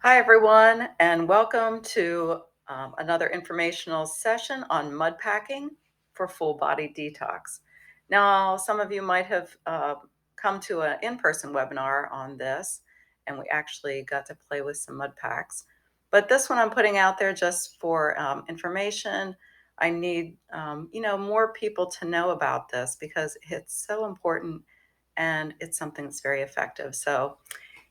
Hi, everyone, and welcome to another informational session on Mudpacking for full body detox. Now, some of you might have come to an in-person webinar on this, and we actually got to play with some mud packs. But this one I'm putting out there just for information. I need, more people to know about this because it's so important and it's something that's very effective. So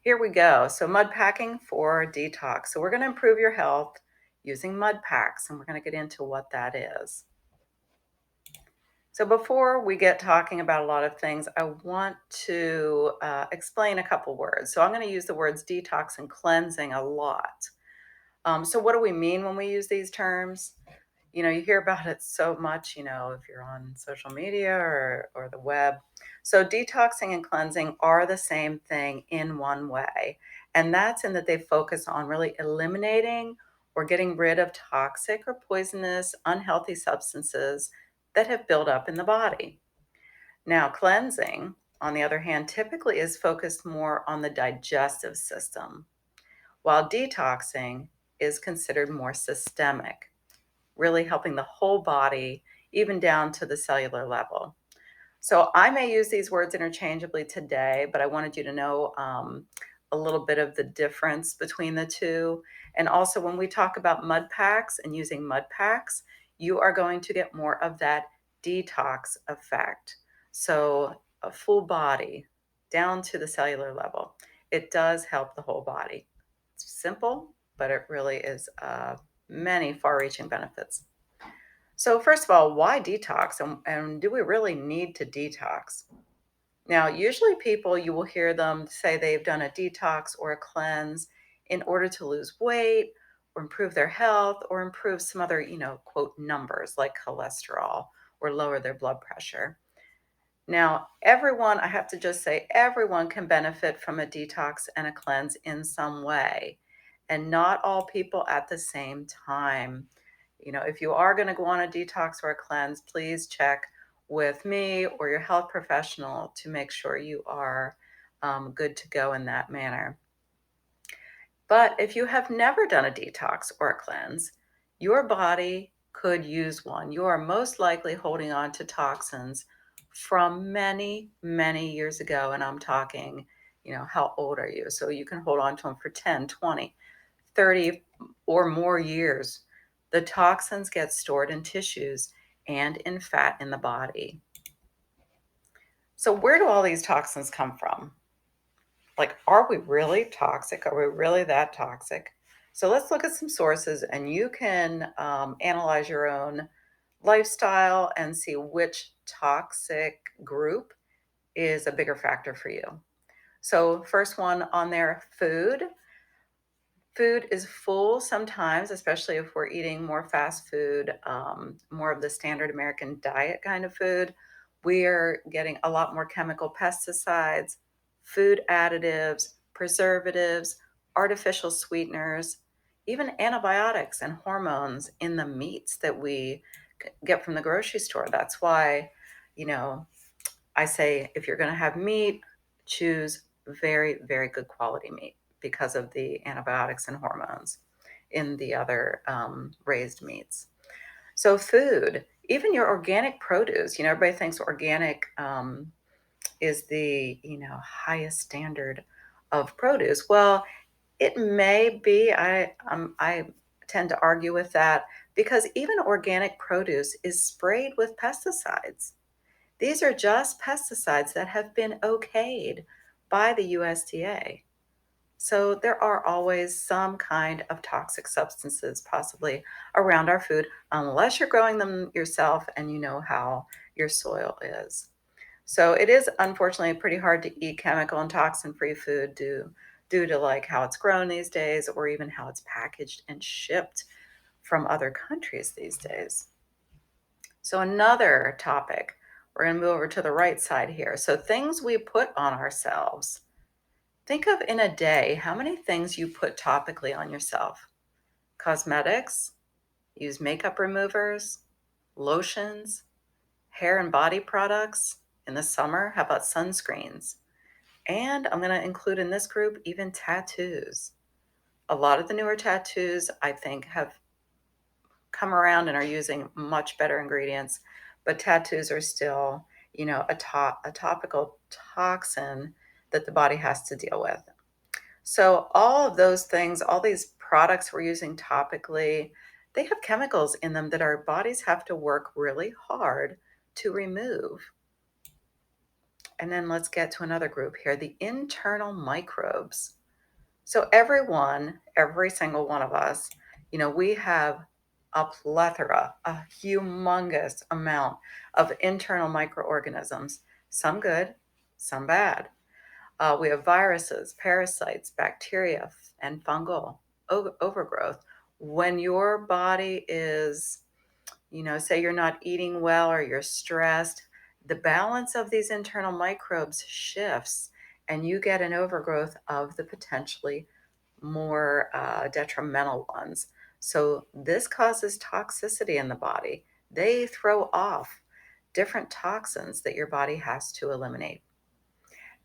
here we go. So mud packing for detox. So we're going to improve your health using mud packs, and we're going to get into what that is. So before we get talking about a lot of things, I want to explain a couple words. So I'm going to use the words detox and cleansing a lot. So what do we mean when we use these terms? You hear about it so much, if you're on social media or the web. So detoxing and cleansing are the same thing in one way. And that's in that they focus on really eliminating or getting rid of toxic or poisonous, unhealthy substances that have built up in the body. Now, cleansing, on the other hand, typically is focused more on the digestive system, while detoxing is considered more systemic, really helping the whole body, even down to the cellular level. So I may use these words interchangeably today, but I wanted you to know a little bit of the difference between the two. And also, when we talk about mud packs and using mud packs, you are going to get more of that detox effect. So a full body down to the cellular level. It does help the whole body. It's simple, but it really is many far-reaching benefits. So first of all, why detox? And do we really need to detox? Now, usually people, you will hear them say they've done a detox or a cleanse in order to lose weight or improve their health or improve some other, quote, numbers like cholesterol or lower their blood pressure. Now, everyone, I have to just say, everyone can benefit from a detox and a cleanse in some way, and not all people at the same time. If you are going to go on a detox or a cleanse, please check with me or your health professional to make sure you are good to go in that manner. But if you have never done a detox or a cleanse, your body could use one. You are most likely holding on to toxins from many, many years ago. And I'm talking, how old are you? So you can hold on to them for 10, 20, 30 or more years. The toxins get stored in tissues and in fat in the body. So where do all these toxins come from? Like, are we really toxic? Are we really that toxic? So let's look at some sources, and you can analyze your own lifestyle and see which toxic group is a bigger factor for you. So first one on there, food. Food is full sometimes, especially if we're eating more fast food, more of the standard American diet kind of food. We're getting a lot more chemical pesticides, food additives, preservatives, artificial sweeteners, even antibiotics and hormones in the meats that we get from the grocery store. That's why, you know, I say if you're going to have meat, choose very, very good quality meat because of the antibiotics and hormones in the other raised meats. So, food, even your organic produce, everybody thinks organic is the highest standard of produce. Well, it may be. I tend to argue with that because even organic produce is sprayed with pesticides. These are just pesticides that have been okayed by the USDA. So there are always some kind of toxic substances possibly around our food, unless you're growing them yourself and you know how your soil is. So it is unfortunately pretty hard to eat chemical and toxin-free food due to like how it's grown these days or even how it's packaged and shipped from other countries these days. So another topic, we're going to move over to the right side here. So things we put on ourselves. Think of in a day how many things you put topically on yourself. Cosmetics, use makeup removers, lotions, hair and body products. In the summer, how about sunscreens? And I'm going to include in this group even tattoos. A lot of the newer tattoos, I think, have come around and are using much better ingredients, but tattoos are still, a topical toxin that the body has to deal with. So all of those things, all these products we're using topically, they have chemicals in them that our bodies have to work really hard to remove. And then let's get to another group here, the internal microbes. So everyone, every single one of us, we have a plethora, a humongous amount of internal microorganisms, some good, some bad. We have viruses, parasites, bacteria, and fungal overgrowth. When your body is, say you're not eating well or you're stressed, the balance of these internal microbes shifts and you get an overgrowth of the potentially more detrimental ones. So this causes toxicity in the body. They throw off different toxins that your body has to eliminate.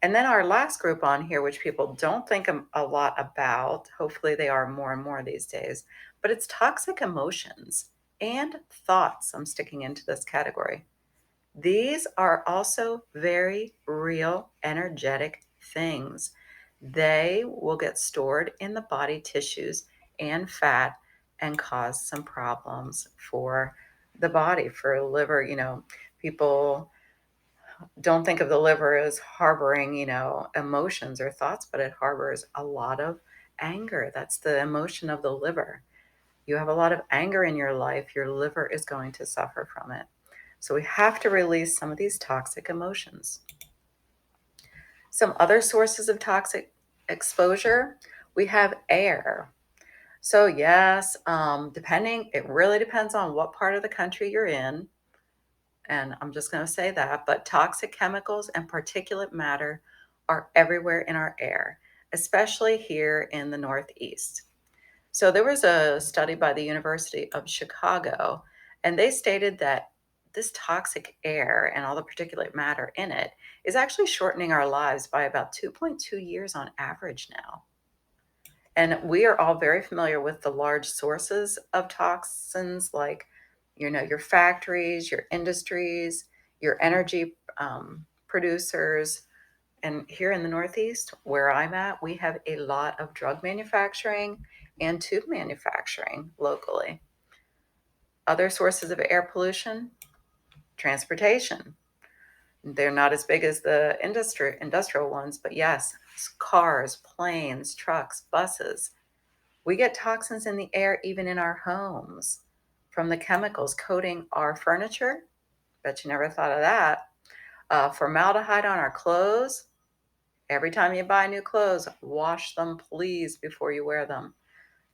And then our last group on here, which people don't think a lot about, hopefully they are more and more these days, but it's toxic emotions and thoughts. I'm sticking into this category. These are also very real, energetic things. They will get stored in the body tissues and fat and cause some problems for the body, for liver. People don't think of the liver as harboring, emotions or thoughts, but it harbors a lot of anger. That's the emotion of the liver. You have a lot of anger in your life, your liver is going to suffer from it. So we have to release some of these toxic emotions. Some other sources of toxic exposure, we have air. So yes, it really depends on what part of the country you're in. And I'm just going to say that, but toxic chemicals and particulate matter are everywhere in our air, especially here in the Northeast. So there was a study by the University of Chicago, and they stated that this toxic air and all the particulate matter in it is actually shortening our lives by about 2.2 years on average now. And we are all very familiar with the large sources of toxins, like, your factories, your industries, your energy producers. And here in the Northeast, where I'm at, we have a lot of drug manufacturing and tube manufacturing locally. Other sources of air pollution, transportation. They're not as big as the industrial ones, but yes, cars, planes, trucks, buses. We get toxins in the air even in our homes from the chemicals coating our furniture. Bet you never thought of that. Formaldehyde on our clothes. Every time you buy new clothes, wash them, please, before you wear them.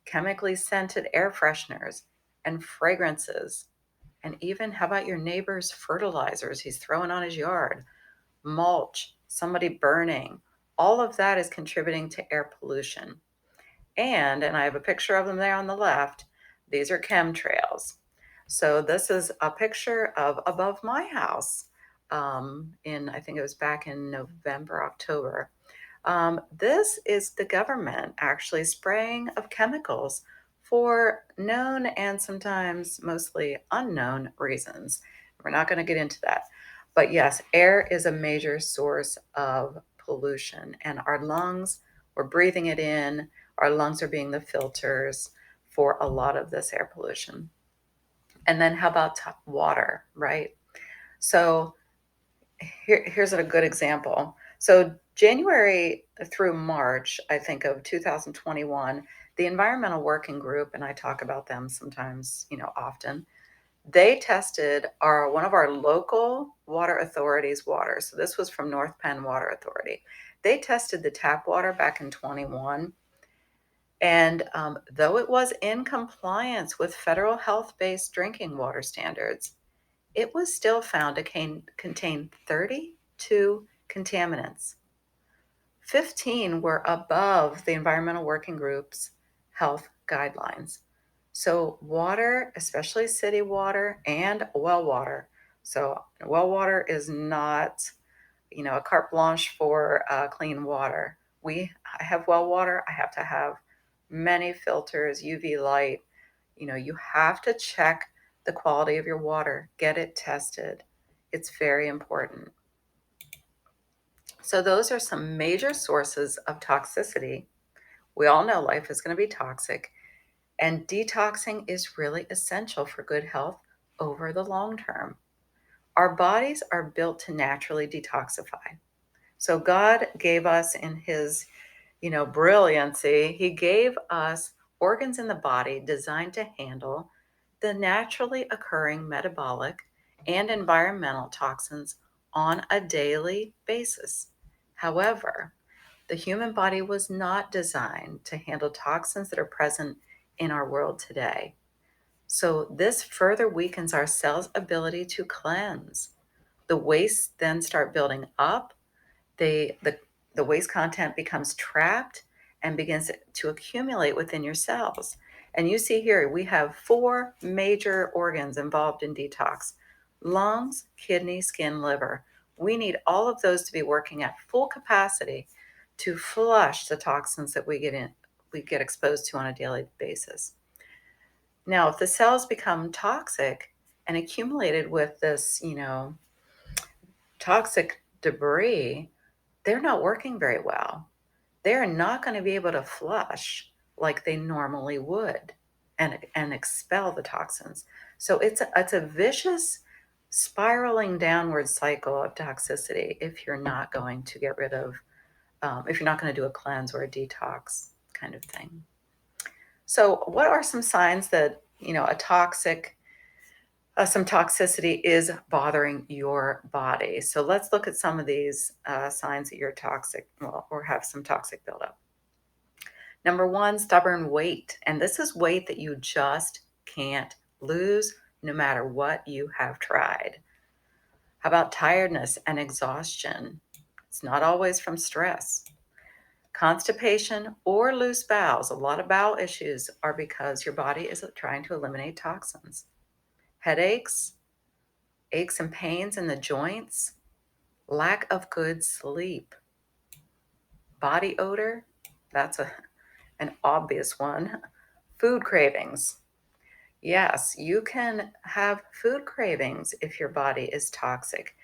Chemically scented air fresheners and fragrances. And even, how about your neighbor's fertilizers he's throwing on his yard? Mulch, somebody burning. All of that is contributing to air pollution. And I have a picture of them there on the left. These are chemtrails. So this is a picture of above my house I think it was back in November, October. This is the government actually spraying of chemicals for known and sometimes mostly unknown reasons. We're not going to get into that. But yes, air is a major source of pollution, and our lungs, we're breathing it in. Our lungs are being the filters for a lot of this air pollution. And then how about water, right? So here's a good example. So January through March, I think, of 2021, the Environmental Working Group, and I talk about them sometimes, often, they tested one of our local water authorities' water. So this was from North Penn Water Authority. They tested the tap water back in 21. And though it was in compliance with federal health-based drinking water standards, it was still found to contain 32 contaminants. 15 were above the Environmental Working Group's health guidelines. So water, especially city water and well water. So well water is not, a carte blanche for clean water. I have well water. I have to have many filters, UV light. You have to check the quality of your water, get it tested. It's very important. So those are some major sources of toxicity. We all know life is going to be toxic, and detoxing is really essential for good health over the long term. Our bodies are built to naturally detoxify. So God gave us in his, brilliancy, he gave us organs in the body designed to handle the naturally occurring metabolic and environmental toxins on a daily basis. However, the human body was not designed to handle toxins that are present in our world today. So this further weakens our cells' ability to cleanse. The wastes then start building up. The waste content becomes trapped and begins to accumulate within your cells. And you see here, we have four major organs involved in detox: lungs, kidney, skin, liver. We need all of those to be working at full capacity to flush the toxins that we get exposed to on a daily basis. Now, if the cells become toxic and accumulated with this, toxic debris, they're not working very well. They're not going to be able to flush like they normally would and expel the toxins. So it's a vicious spiraling downward cycle of toxicity if you're not going to get rid of, if you're not going to do a cleanse or a detox kind of thing. So, what are some signs that some toxicity is bothering your body? So let's look at some of these signs that you're toxic, well, or have some toxic buildup. Number one, stubborn weight. And this is weight that you just can't lose no matter what you have tried. How about tiredness and exhaustion? It's not always from stress. Constipation or loose bowels. A lot of bowel issues are because your body is trying to eliminate toxins. Headaches, aches and pains in the joints, lack of good sleep, body odor, that's an obvious one. Food cravings. Yes, you can have food cravings if your body is toxic.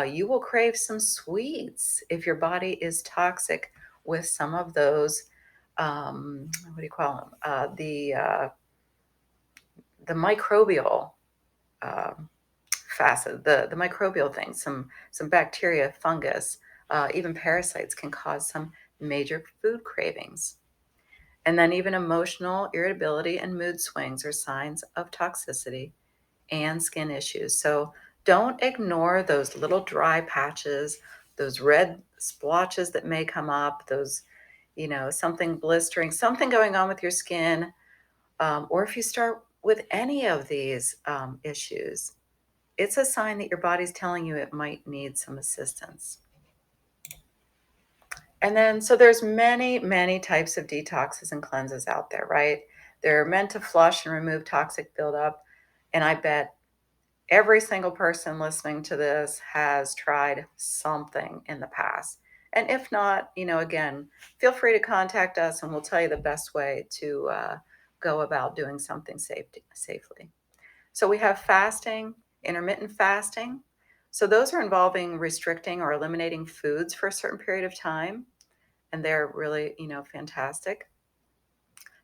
You will crave some sweets if your body is toxic with some of those, what do you call them? The microbial uh, facet, the microbial things, some bacteria, fungus, even parasites can cause some major food cravings. And then even emotional irritability and mood swings are signs of toxicity and skin issues. So don't ignore those little dry patches, those red splotches that may come up, those, something blistering, something going on with your skin. Or if you start with any of these issues, it's a sign that your body's telling you it might need some assistance. And then, so there's many, many types of detoxes and cleanses out there, right? They're meant to flush and remove toxic buildup. And I bet every single person listening to this has tried something in the past. And if not, again, feel free to contact us and we'll tell you the best way to go about doing something safely. So we have fasting, intermittent fasting. So those are involving restricting or eliminating foods for a certain period of time, and they're really, fantastic.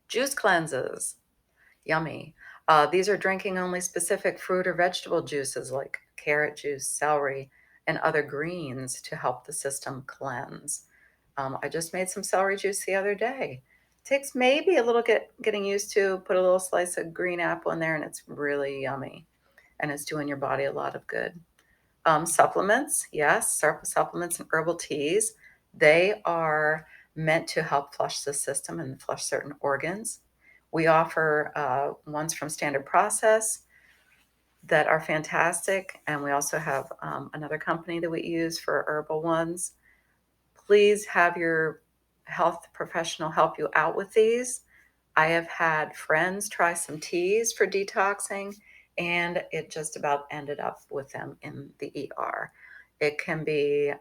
Juice cleanses, yummy. These are drinking only specific fruit or vegetable juices like carrot juice, celery, and other greens to help the system cleanse. I just made some celery juice the other day. Takes maybe a little getting used to. Put a little slice of green apple in there, and it's really yummy. And it's doing your body a lot of good. Supplements, yes, supplements and herbal teas. They are meant to help flush the system and flush certain organs. We offer ones from Standard Process that are fantastic, and we also have another company that we use for herbal ones. Please have your health professional help you out with these. I have had friends try some teas for detoxing, and it just about ended up with them in the ER. It can be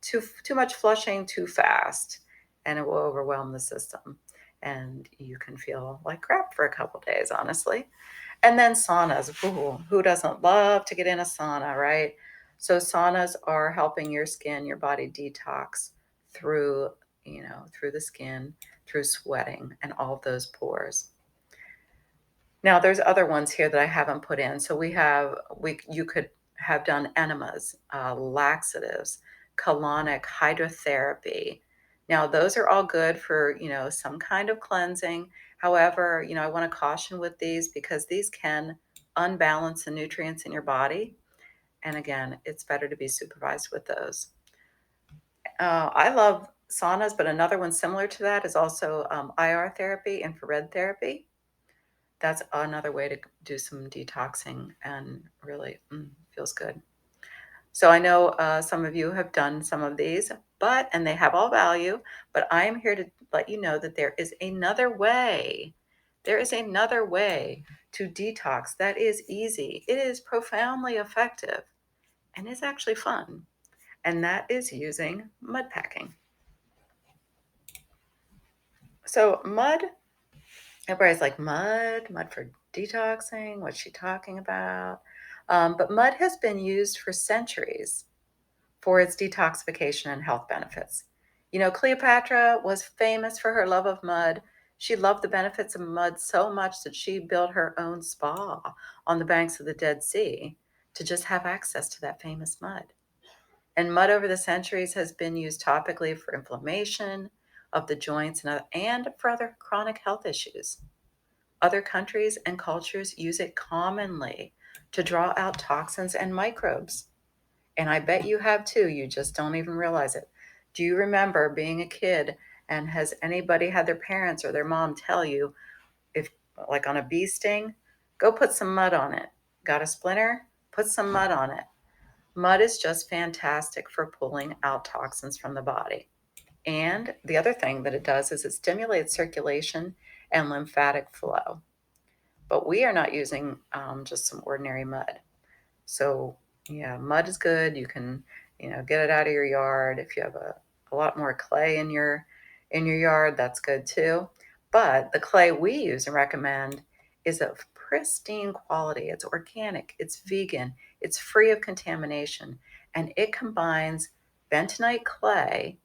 too much flushing too fast, and it will overwhelm the system. and you can feel like crap for a couple days, honestly. And then saunas. Ooh, who doesn't love to get in a sauna, right? So saunas are helping your skin, your body detox through, through the skin, through sweating and all of those pores. Now there's other ones here that I haven't put in. So you could have done enemas, laxatives, colonic hydrotherapy. Now those are all good for, some kind of cleansing. However, I want to caution with these because these can unbalance the nutrients in your body. And again, it's better to be supervised with those. I love saunas, but another one similar to that is also IR therapy, infrared therapy. That's another way to do some detoxing and really feels good. So I know some of you have done some of these, and they have all value, but I am here to let you know that there is another way. There is another way to detox that is easy. It is profoundly effective and is actually fun. And that is using mud packing. So everybody's like, mud for detoxing. What's she talking about? But mud has been used for centuries for its detoxification and health benefits. Cleopatra was famous for her love of mud. She loved the benefits of mud so much that she built her own spa on the banks of the Dead Sea to just have access to that famous mud. And mud over the centuries has been used topically for inflammation of the joints and for other chronic health issues. Other countries and cultures use it commonly to draw out toxins and microbes. And I bet you have too, you just don't even realize it. Do you remember being a kid and has anybody had their parents or their mom tell you, if like on a bee sting, go put some mud on it? Got a splinter? Put some mud on it. Mud is just fantastic for pulling out toxins from the body. And the other thing that it does is it stimulates circulation and lymphatic flow. But we are not using just some ordinary mud. So yeah, mud is good. You can, get it out of your yard. If you have a lot more clay in your yard, that's good too. But the clay we use and recommend is of pristine quality. It's organic, it's vegan, it's free of contamination, and it combines bentonite clay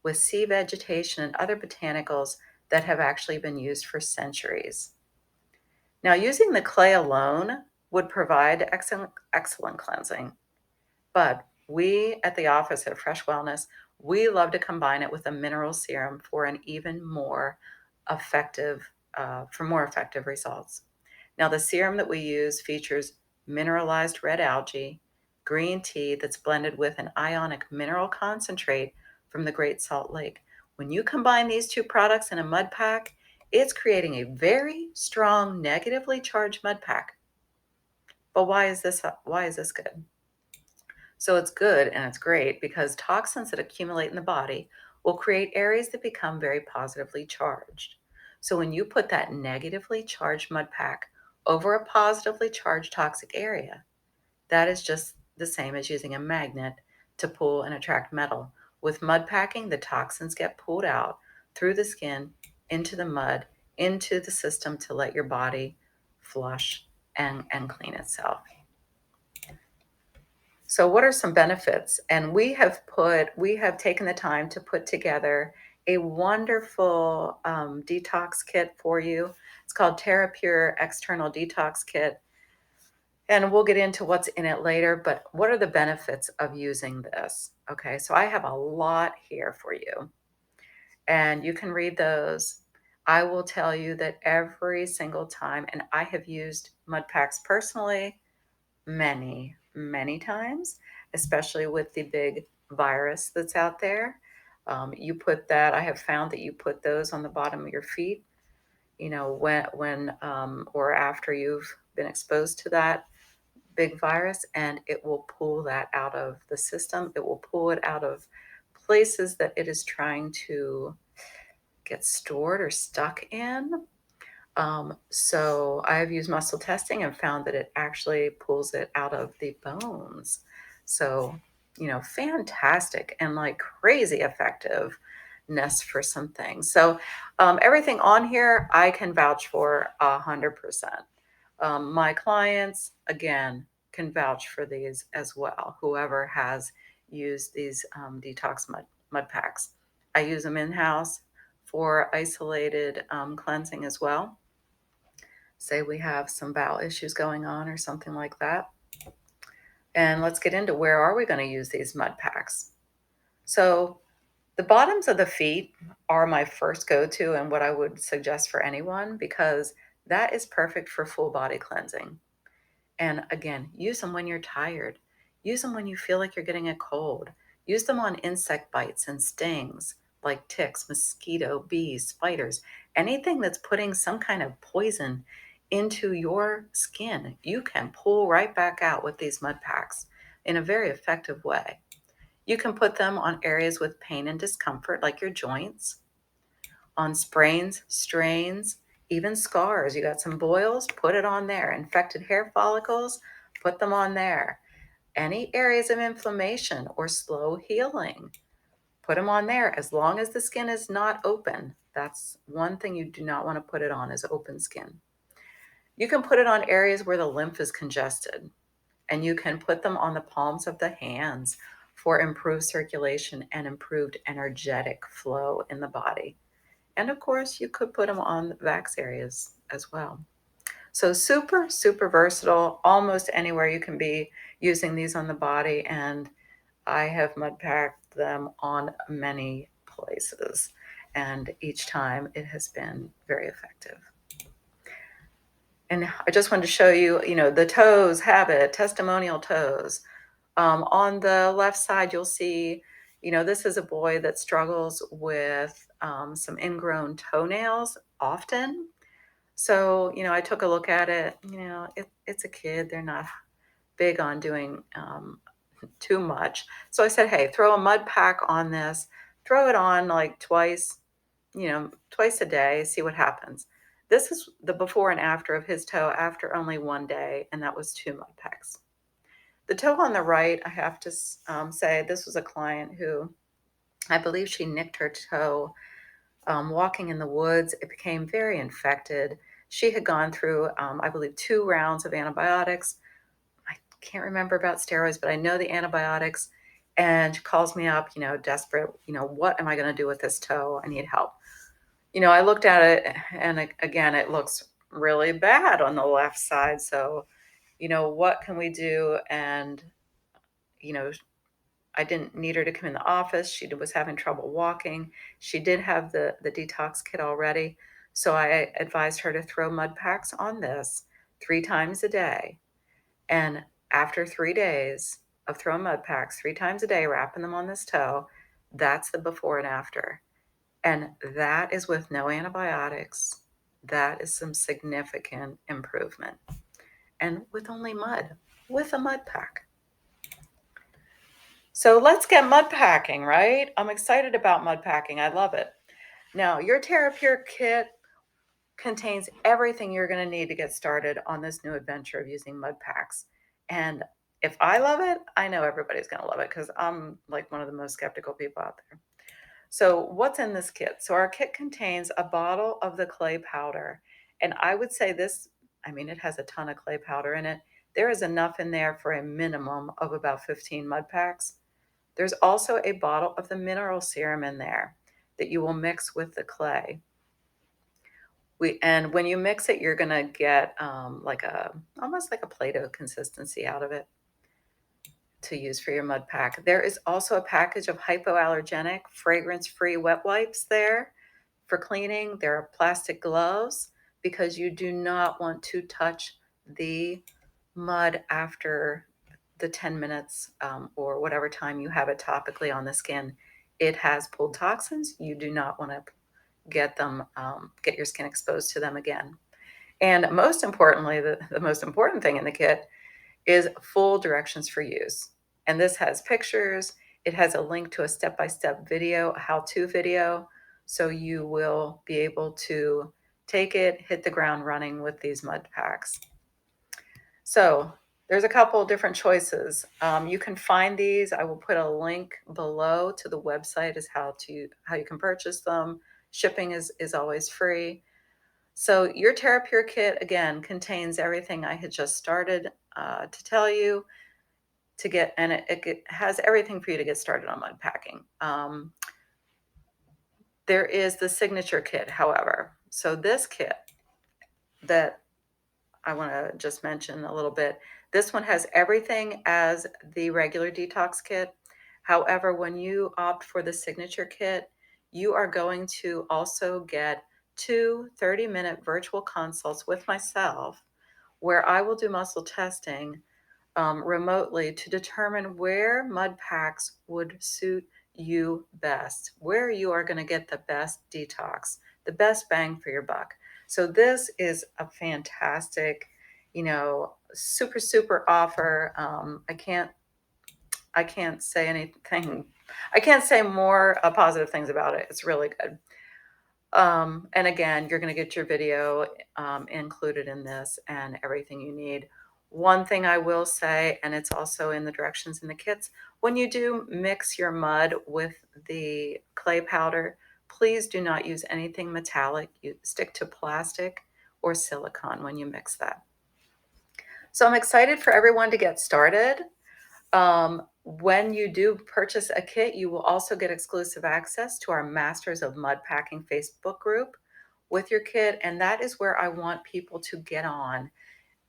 with sea vegetation and other botanicals that have actually been used for centuries. Now, using the clay alone would provide excellent cleansing, but we at the office at Fresh Wellness, we love to combine it with a mineral serum for an even more effective, for more effective results. Now, the serum that we use features mineralized red algae, green tea that's blended with an ionic mineral concentrate from the Great Salt Lake. When you combine these two products in a mud pack, it's creating a very strong negatively charged mud pack. But why is this good? So it's good and it's great because toxins that accumulate in the body will create areas that become very positively charged. So when you put that negatively charged mud pack over a positively charged toxic area, that is just the same as using a magnet to pull and attract metal. With mud packing, the toxins get pulled out through the skin, into the mud, into the system to let your body flush and clean itself. So what are some benefits? And we have taken the time to put together a wonderful detox kit for you. It's called Terra Pure External Detox Kit. And we'll get into what's in it later, but what are the benefits of using this? Okay, so I have a lot here for you, and you can read those. I will tell you that every single time, and I have used Mudpacks personally many, many times, especially with the big virus that's out there. I have found that you put those on the bottom of your feet, when or after you've been exposed to that big virus, and it will pull that out of the system. It will pull it out of places that it is trying to get stored or stuck in. So I have used muscle testing and found that it actually pulls it out of the bones. So, fantastic and like crazy effective. for some things. So everything on here, I can vouch for 100%. My clients, again, can vouch for these as well. Whoever has used these detox mud packs. I use them in-house for isolated cleansing as well. Say we have some bowel issues going on or something like that. And let's get into where are we going to use these mud packs. So the bottoms of the feet are my first go-to and what I would suggest for anyone, because that is perfect for full body cleansing. And again, use them when you're tired. Use them when you feel like you're getting a cold. Use them on insect bites and stings like ticks, mosquito, bees, spiders, anything that's putting some kind of poison into your skin. You can pull right back out with these mud packs in a very effective way. You can put them on areas with pain and discomfort, like your joints, on sprains, strains, even scars. You got some boils, put it on there. Infected hair follicles, put them on there. Any areas of inflammation or slow healing, put them on there as long as the skin is not open. That's one thing you do not want to put it on, is open skin. You can put it on areas where the lymph is congested, and you can put them on the palms of the hands for improved circulation and improved energetic flow in the body. And of course, you could put them on the vax areas as well. So super, super versatile, almost anywhere you can be using these on the body. And I have mud packed them on many places. And each time it has been very effective. And I just wanted to show you, the toes have it, testimonial toes. On the left side, you'll see, this is a boy that struggles with some ingrown toenails often. So, I took a look at it. It's a kid. They're not big on doing too much. So I said, hey, throw a mud pack on this. Throw it on like twice a day, see what happens. This is the before and after of his toe after only one day, and that was 2 mud packs. The toe on the right, I have to say, this was a client who, I believe she nicked her toe walking in the woods. It became very infected. She had gone through, I believe, 2 rounds of antibiotics. I can't remember about steroids, but I know the antibiotics. And she calls me up, desperate, what am I going to do with this toe? I need help. I looked at it, and again, it looks really bad on the left side. So, what can we do? And, I didn't need her to come in the office. She was having trouble walking. She did have the detox kit already. So I advised her to throw mud packs on this 3 times a day. And after 3 days of throwing mud packs 3 times a day, wrapping them on this toe, that's the before and after. And that is with no antibiotics. That is some significant improvement. And with only mud, with a mud pack. So let's get mud packing, right? I'm excited about mud packing. I love it. Now, your Terra Pure kit contains everything you're going to need to get started on this new adventure of using mud packs. And if I love it, I know everybody's going to love it, because I'm like one of the most skeptical people out there. So what's in this kit? So our kit contains a bottle of the clay powder. And I would say this, it has a ton of clay powder in it. There is enough in there for a minimum of about 15 mud packs. There's also a bottle of the mineral serum in there that you will mix with the clay. And when you mix it, you're going to get almost like a Play-Doh consistency out of it to use for your mud pack. There is also a package of hypoallergenic, fragrance-free wet wipes there for cleaning. There are plastic gloves, because you do not want to touch the mud after the 10 minutes or whatever time you have it topically on the skin. It has pulled toxins. You do not want to get your skin exposed to them again. And most importantly, the most important thing in the kit is full directions for use. And this has pictures. It has a link to a step-by-step video, a how-to video. So you will be able to take it, hit the ground running with these mud packs. So there's a couple different choices. You can find these. I will put a link below to the website as how you can purchase them. Shipping is always free. So your Terra Pure kit, again, contains everything I had just started to tell you to get, and it has everything for you to get started on mud packing. There is the signature kit, however. So this kit that I want to just mention a little bit, this one has everything as the regular detox kit. However, when you opt for the signature kit, you are going to also get 2 30-minute virtual consults with myself where I will do muscle testing remotely to determine where mud packs would suit you best, where you are going to get the best detox, the best bang for your buck. So this is a fantastic, super, super offer. I can't say anything. I can't say more positive things about it. It's really good. And again, you're going to get your video included in this and everything you need. One thing I will say, and it's also in the directions in the kits, when you do mix your mud with the clay powder, please do not use anything metallic. You stick to plastic or silicone when you mix that. So I'm excited for everyone to get started. When you do purchase a kit, you will also get exclusive access to our Masters of Mudpacking Facebook group with your kit. And that is where I want people to get on.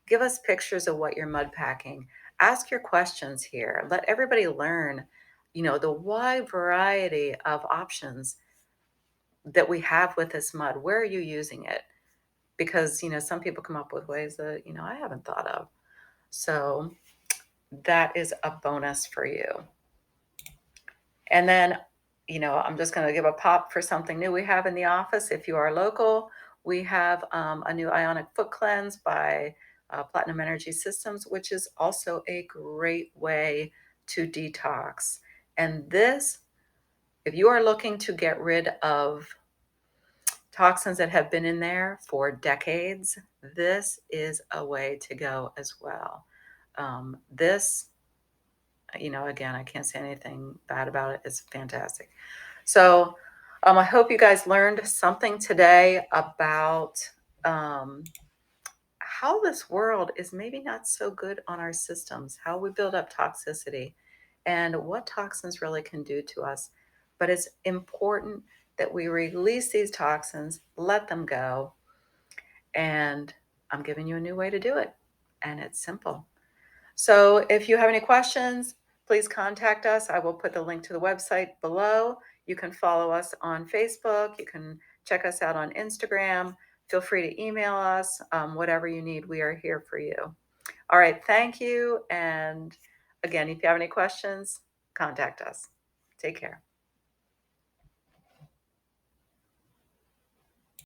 Give us pictures of what you're mudpacking. Ask your questions here. Let everybody learn, the wide variety of options that we have with this mud. Where are you using it? Because, some people come up with ways that, I haven't thought of. So that is a bonus for you. And then, I'm just going to give a pop for something new we have in the office. If you are local, we have a new ionic foot cleanse by Platinum Energy Systems, which is also a great way to detox. And this, if you are looking to get rid of toxins that have been in there for decades, this is a way to go as well. This, again, I can't say anything bad about it. It's fantastic. So I hope you guys learned something today about how this world is maybe not so good on our systems, how we build up toxicity, and what toxins really can do to us. But it's important that we release these toxins, let them go, and I'm giving you a new way to do it. And it's simple. So if you have any questions, please contact us. I will put the link to the website below. You can follow us on Facebook. You can check us out on Instagram. Feel free to email us. Whatever you need, we are here for you. All right, thank you. And again, if you have any questions, contact us. Take care.